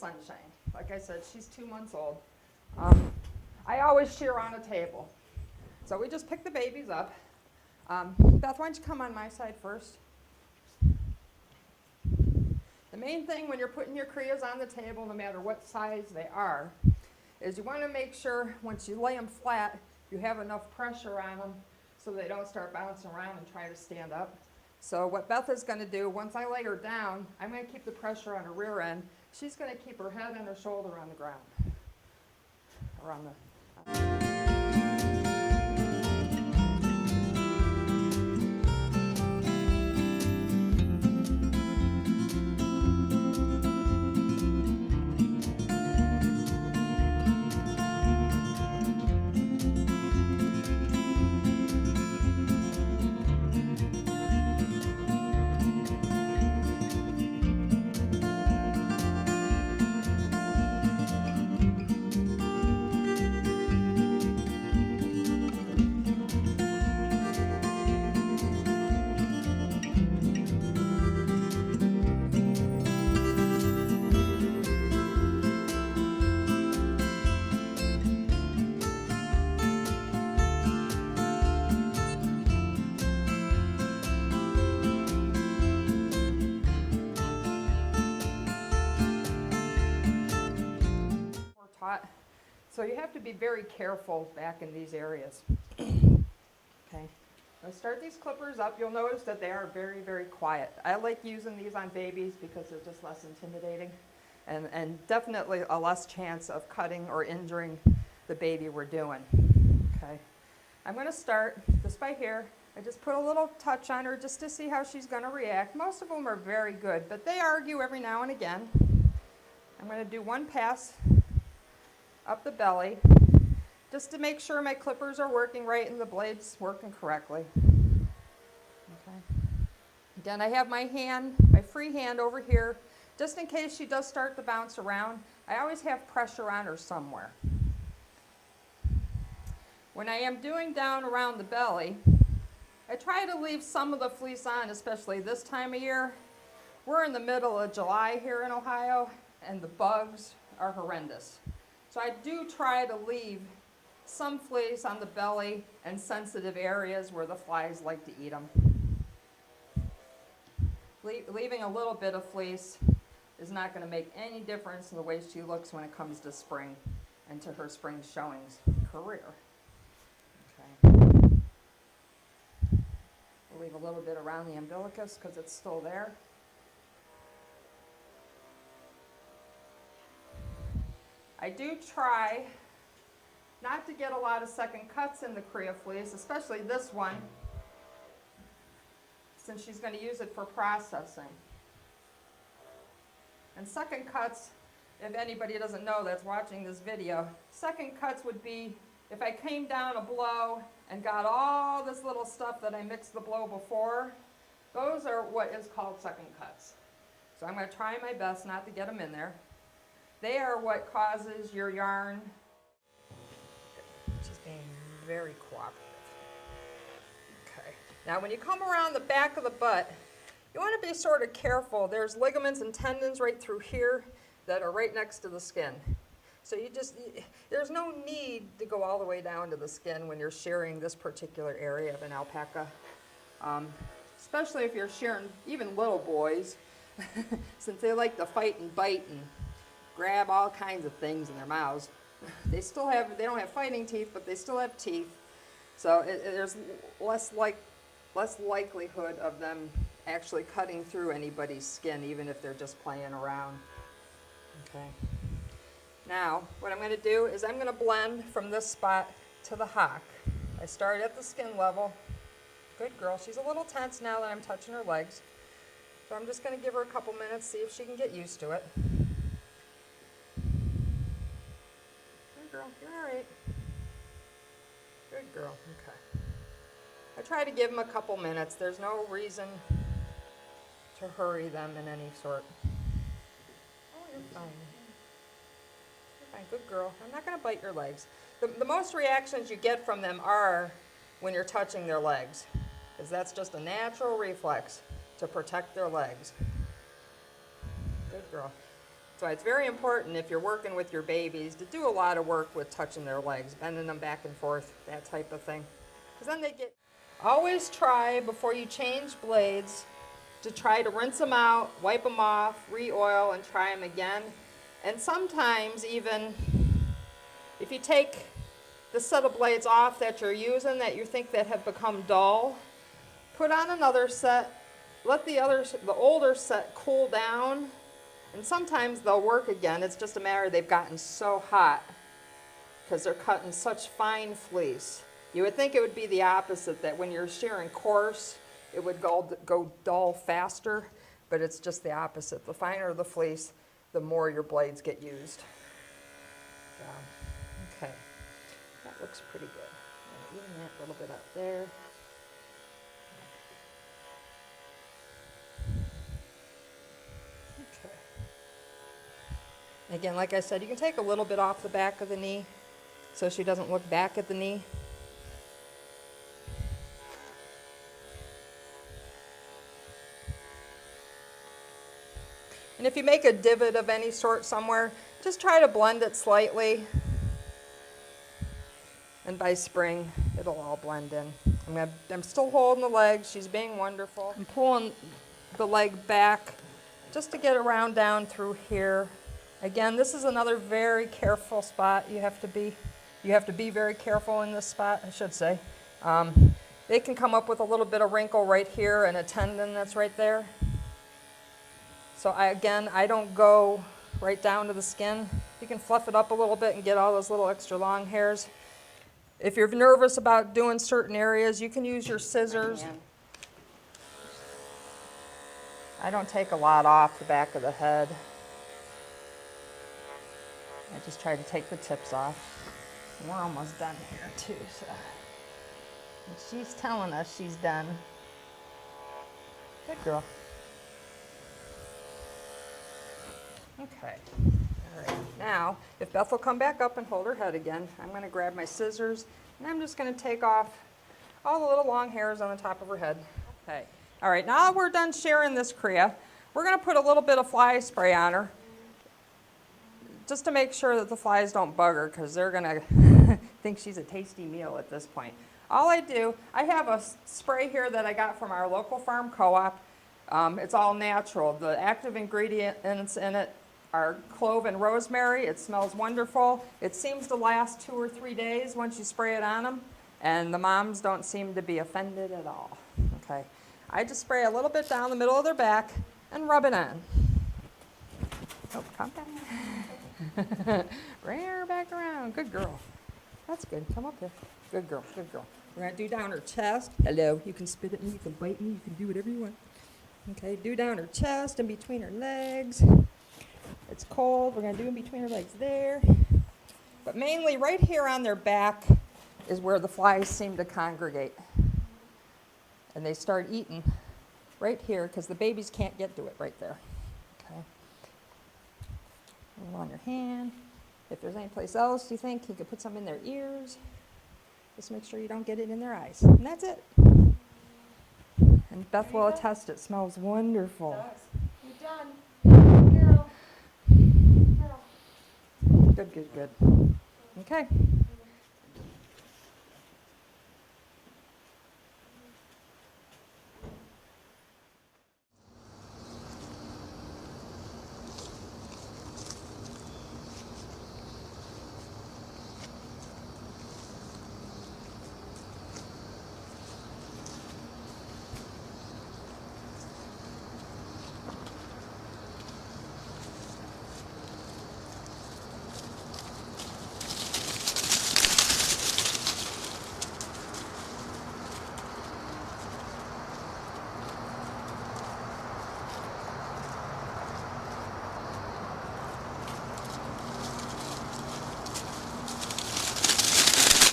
Sunshine. Like I said, she's 2 months old. I always shear on a table. So we just pick the babies up. Beth, why don't you come on my side first? The main thing when you're putting your Crias on the table, no matter what size they are, is you want to make sure once you lay them flat, you have enough pressure on them so they don't start bouncing around and try to stand up. So what Beth is going to do, once I lay her down, I'm going to keep the pressure on her rear end. She's going to keep her head and her shoulder on the ground. Around the taught. So you have to be very careful back in these areas. Okay. I'll start these clippers up. You'll notice that they are very, very quiet. I like using these on babies because they're just less intimidating and definitely a less chance of cutting or injuring the baby we're doing. Okay. I'm going to start just by here. I just put a little touch on her just to see how she's going to react. Most of them are very good, but they argue every now and again. I'm going to do one pass up the belly, just to make sure my clippers are working right and the blade's working correctly. Okay. Again, I have my hand, my free hand over here, just in case she does start to bounce around. I always have pressure on her somewhere. When I am doing down around the belly, I try to leave some of the fleece on, especially this time of year. We're in the middle of July here in Ohio, and the bugs are horrendous. So I do try to leave some fleece on the belly and sensitive areas where the flies like to eat them. Leaving a little bit of fleece is not going to make any difference in the way she looks when it comes to spring and to her spring showings career. Okay. We'll leave a little bit around the umbilicus because it's still there. I do try not to get a lot of second cuts in the Cria fleece, especially this one, since she's going to use it for processing. And second cuts, if anybody doesn't know that's watching this video, second cuts would be if I came down a blow and got all this little stuff that I mixed the blow before. Those are what is called second cuts. So I'm going to try my best not to get them in there. They are what causes your yarn. She's being very cooperative. Okay. Now when you come around the back of the butt, you want to be sort of careful. There's ligaments and tendons right through here that are right next to the skin. So there's no need to go all the way down to the skin when you're shearing this particular area of an alpaca. Especially if you're shearing even little boys, since they like to fight and bite and grab all kinds of things in their mouths. They don't have fighting teeth, but they still have teeth. So there's less likelihood of them actually cutting through anybody's skin, even if they're just playing around. Okay. Now, what I'm going to do is I'm going to blend from this spot to the hock. I start at the skin level. Good girl. She's a little tense now that I'm touching her legs. So I'm just going to give her a couple minutes, see if she can get used to it. Good girl. You're all right. Good girl. Okay. I try to give them a couple minutes. There's no reason to hurry them in any sort. Oh, you're fine. You're fine. Good girl. I'm not going to bite your legs. The most reactions you get from them are when you're touching their legs, because that's just a natural reflex to protect their legs. Good girl. So it's very important if you're working with your babies to do a lot of work with touching their legs, bending them back and forth, that type of thing. Because then they get... Always try, before you change blades, to try to rinse them out, wipe them off, re-oil, and try them again. And sometimes even, if you take the set of blades off that you're using that you think that have become dull, put on another set, let the older set cool down, and sometimes they'll work again. It's just a matter of they've gotten so hot because they're cutting such fine fleece. You would think it would be the opposite, that when you're shearing coarse, it would go dull faster, but it's just the opposite. The finer the fleece, the more your blades get used. Okay, that looks pretty good. Even that little bit up there. Okay. Again, like I said, you can take a little bit off the back of the knee so she doesn't look back at the knee. And if you make a divot of any sort somewhere, just try to blend it slightly. And by spring, it'll all blend in. I'm still holding the leg. She's being wonderful. I'm pulling the leg back just to get around down through here. Again, this is another very careful spot. You have to be very careful in this spot, I should say. They can come up with a little bit of wrinkle right here and a tendon that's right there. So I don't go right down to the skin. You can fluff it up a little bit and get all those little extra long hairs. If you're nervous about doing certain areas, you can use your scissors. I don't take a lot off the back of the head. I just try to take the tips off. And we're almost done here too, so. And she's telling us she's done. Good girl. Okay, all right. Now, if Beth will come back up and hold her head again, I'm going to grab my scissors, and I'm just going to take off all the little long hairs on the top of her head. Okay, all right, now that we're done shearing this Cria, we're going to put a little bit of fly spray on her, just to make sure that the flies don't bug her, because they're going to think she's a tasty meal at this point. All I do, I have a spray here that I got from our local farm co-op. It's all natural. The active ingredients in it are clove and rosemary. It smells wonderful. It seems to last 2 or 3 days once you spray it on them, and the moms don't seem to be offended at all. Okay, I just spray a little bit down the middle of their back and rub it on. Oh, calm down. Bring her back around. Good girl. That's good. Come up here. Good girl. Good girl. We're going to do down her chest. Hello. You can spit at me. You can bite me. You can do whatever you want. Okay, do down her chest and between her legs. It's cold. We're going to do in between her legs there. But mainly right here on their back is where the flies seem to congregate. And they start eating right here because the babies can't get to it right there. Okay. A little on your hand. If there's any place else you think you could put some in their ears, just make sure you don't get it in their eyes. And that's it. And Beth will attest, it smells wonderful. You're done. Girl. Good, good, good. Okay.